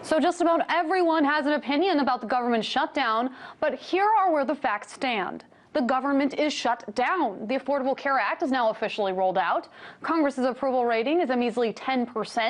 So just about everyone has an opinion about the government shutdown, but here are where the facts stand. The government is shut down. The Affordable Care Act is now officially rolled out. Congress's approval rating is a measly 10%,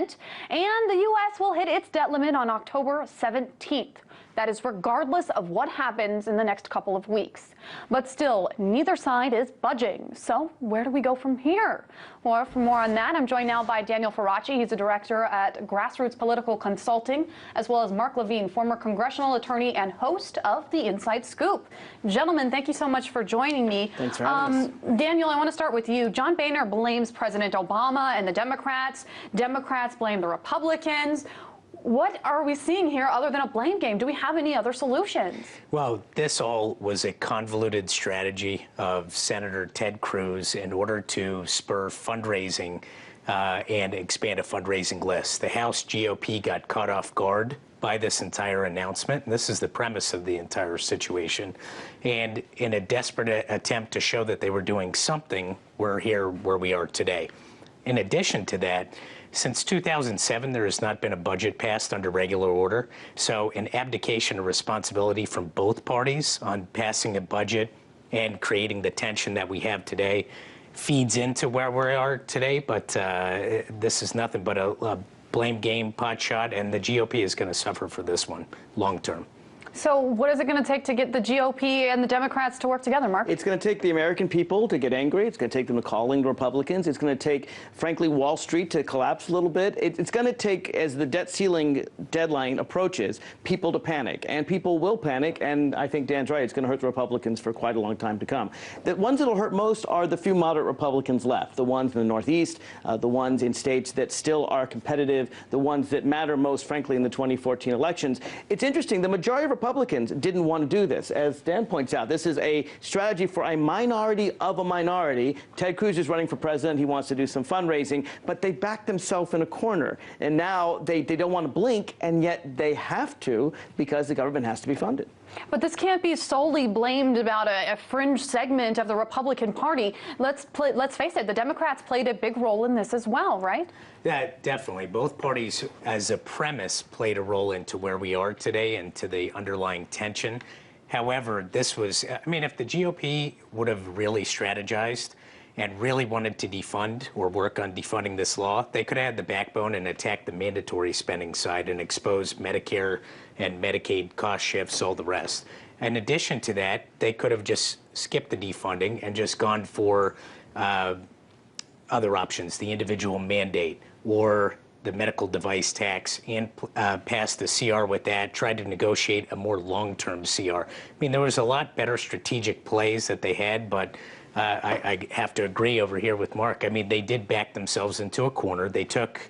and the U.S. will hit its debt limit on October 17th. That is regardless of what happens in the next couple of weeks. But still, neither side is budging. So where do we go from here? Well, for more on that, I'm joined now by Daniel Faraci. He's a director at Grassroots Political Consulting, as well as Mark Levine, former congressional attorney and host of The Inside Scoop. Gentlemen, thank you so much for joining me. Thanks for having us. Daniel, I want to start with you. John Boehner blames President Obama and the Democrats. Democrats blame the Republicans. What are we seeing here other than a blame game? Do we have any other solutions? Well, this all was a convoluted strategy of Senator Ted Cruz in order to spur fundraising and expand a fundraising list. The House GOP got caught off guard by this entire announcement. And this is the premise of the entire situation. And in a desperate attempt to show that they were doing something, we're here where we are today. In addition to that, since 2007, there has not been a budget passed under regular order. So an abdication of responsibility from both parties on passing a budget and creating the tension that we have today feeds into where we are today. But this is nothing but a blame game, pot shot, and the GOP is going to suffer for this one long term. So what is it going to take to get the GOP and the Democrats to work together, Mark? It's going to take the American people to get angry. It's going to take them to calling the Republicans. It's going to take, frankly, Wall Street to collapse a little bit. It's going to take, as the debt ceiling deadline approaches, people to panic. And people will panic, and I think Dan's right. It's going to hurt the Republicans for quite a long time to come. The ones that will hurt most are the few moderate Republicans left, the ones in the Northeast, the ones in states that still are competitive, the ones that matter most, frankly, in the 2014 elections. It's interesting. The majority of Republicans didn't want to do this. As Dan points out, this is a strategy for a minority of a minority. Ted Cruz is running for president. He wants to do some fundraising, but they backed themselves in a corner. And now they don't want to blink, and yet they have to because the government has to be funded. But this can't be solely blamed about a fringe segment of the Republican Party. Let's face it, the Democrats played a big role in this as well, right? Yeah, definitely. Both parties, as a premise, played a role into where we are today and to the underlying tension. However, this was, I mean, if the GOP would have really strategized and really wanted to defund or work on defunding this law, they could have had the backbone and attacked the mandatory spending side and expose Medicare and Medicaid cost shifts, all the rest. In addition to that, they could have just skipped the defunding and just gone for other options, the individual mandate or the medical device tax, and passed the CR with that, tried to negotiate a more long-term CR. I mean, there was a lot better strategic plays that they had, but I have to agree over here with Mark. I mean, they did back themselves into a corner. They took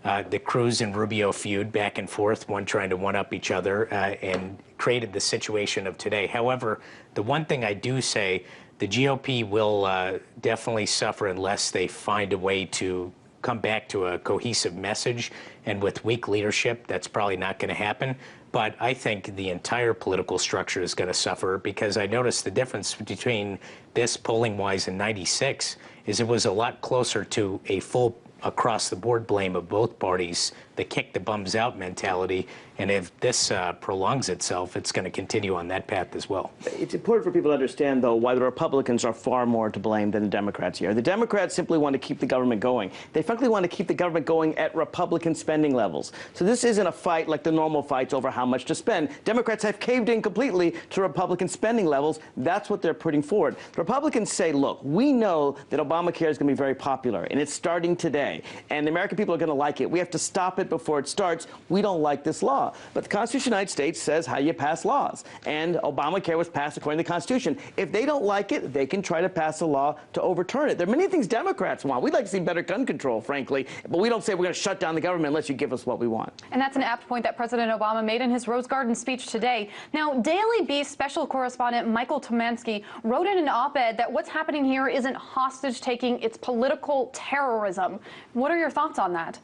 the Cruz and Rubio feud back and forth, one trying to one-up each other, and created the situation of today. However, the one thing I do say, the GOP will definitely suffer unless they find a way to come back to a cohesive message, and with weak leadership, that's probably not going to happen. But I think the entire political structure is going to suffer, because I noticed the difference between this polling-wise and 96 is it was a lot closer to a full across-the-board blame of both parties, the kick-the-bums-out mentality. And if this prolongs itself, it's going to continue on that path as well. It's important for people to understand, though, why the Republicans are far more to blame than the Democrats here. The Democrats simply want to keep the government going. They frankly want to keep the government going at Republican spending levels. So this isn't a fight like the normal fights over how much to spend. Democrats have caved in completely to Republican spending levels. That's what they're putting forward. The Republicans say, look, we know that Obamacare is going to be very popular, and it's starting today, and the American people are going to like it. We have to stop it before it starts. We don't like this law. But the Constitution of the United States says how you pass laws. And Obamacare was passed according to the Constitution. If they don't like it, they can try to pass a law to overturn it. There are many things Democrats want. We'd like to see better gun control, frankly. But we don't say we're going to shut down the government unless you give us what we want. And that's an apt point that President Obama made in his Rose Garden speech today. Now, Daily Beast special correspondent Michael Tomansky wrote in an op-ed that what's happening here isn't hostage-taking, it's political terrorism. What are your thoughts on that?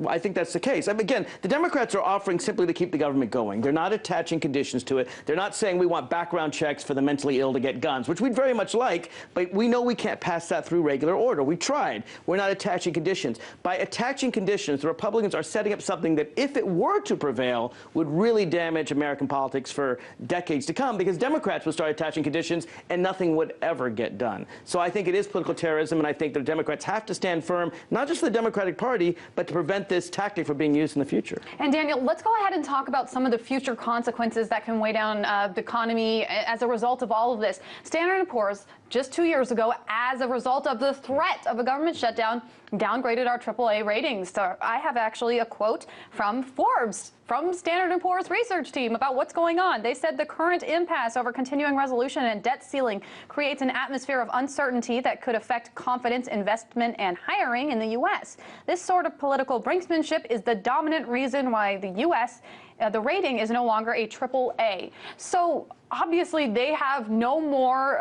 I think that's the case. I mean, again, the Democrats are offering simply to keep the government going. They're not attaching conditions to it. They're not saying we want background checks for the mentally ill to get guns, which we'd very much like, but we know we can't pass that through regular order. We tried. We're not attaching conditions. By attaching conditions, the Republicans are setting up something that, if it were to prevail, would really damage American politics for decades to come, because Democrats would start attaching conditions and nothing would ever get done. So I think it is political terrorism, and I think the Democrats have to stand firm, not just for the Democratic Party, but to prevent this tactic from being used in the future. And Daniel, let's go ahead and talk about some of the future consequences that can weigh down the economy as a result of all of this. Standard & Poor's, just 2 years ago, as a result of the threat of a government shutdown, downgraded our AAA ratings. So I have actually a quote from Forbes, from Standard & Poor's research team, about what's going on. They said the current impasse over continuing resolution and debt ceiling creates an atmosphere of uncertainty that could affect confidence, investment, and hiring in the U.S. This sort of political brinksmanship is the dominant reason why the U.S. The rating is no longer a AAA. So obviously they have no more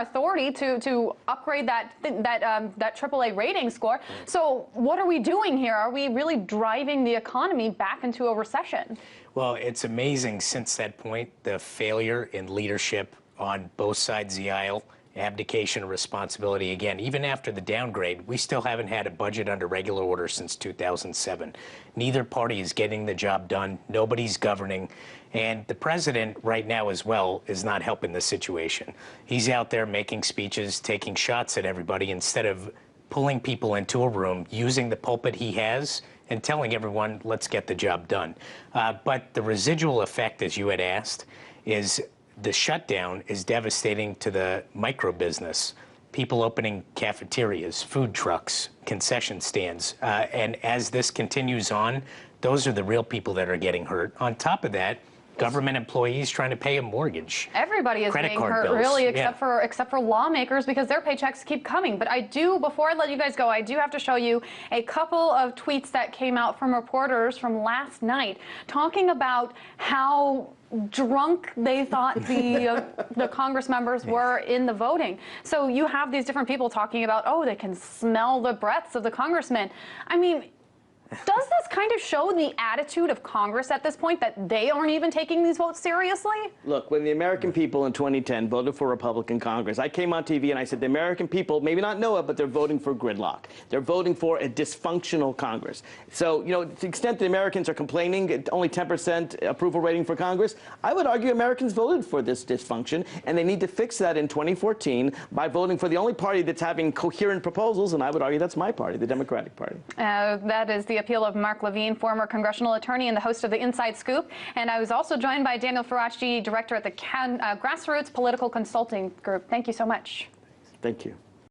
authority to upgrade that AAA rating score. So what are we doing here? Are we really driving the economy back into a recession? Well, it's amazing since that point, the failure in leadership on both sides of the aisle, abdication of responsibility. Again, even after the downgrade, we still haven't had a budget under regular order since 2007. Neither party is getting the job done. Nobody's governing. And the president right now as well is not helping the situation. He's out there making speeches, taking shots at everybody instead of pulling people into a room, using the pulpit he has, and telling everyone, let's get the job done. But the residual effect, as you had asked, is the shutdown is devastating to the micro business. People opening cafeterias, food trucks, concession stands. And as this continues on, those are the real people that are getting hurt. On top of that, government employees trying to pay a mortgage. Everybody is being hurt, really, except for lawmakers, because their paychecks keep coming. But I do, before I let you guys go, I do have to show you a couple of tweets that came out from reporters from last night talking about how drunk they thought the Congress members were in the voting. So you have these different people talking about, oh, they can smell the breaths of the congressmen. I mean, does this kind of show the attitude of Congress at this point, that they aren't even taking these votes seriously? Look, when the American people in 2010 voted for Republican Congress, I came on TV and I said the American people, maybe not know it, but they're voting for gridlock. They're voting for a dysfunctional Congress. So, you know, to the extent the Americans are complaining, only 10% approval rating for Congress, I would argue Americans voted for this dysfunction, and they need to fix that in 2014 by voting for the only party that's having coherent proposals, and I would argue that's my party, the Democratic Party. That is the appeal of Mark Levine, former congressional attorney and the host of the Inside Scoop. And I was also joined by Daniel Faraci, director at the Grassroots Political Consulting Group. Thank you so much. Thank you.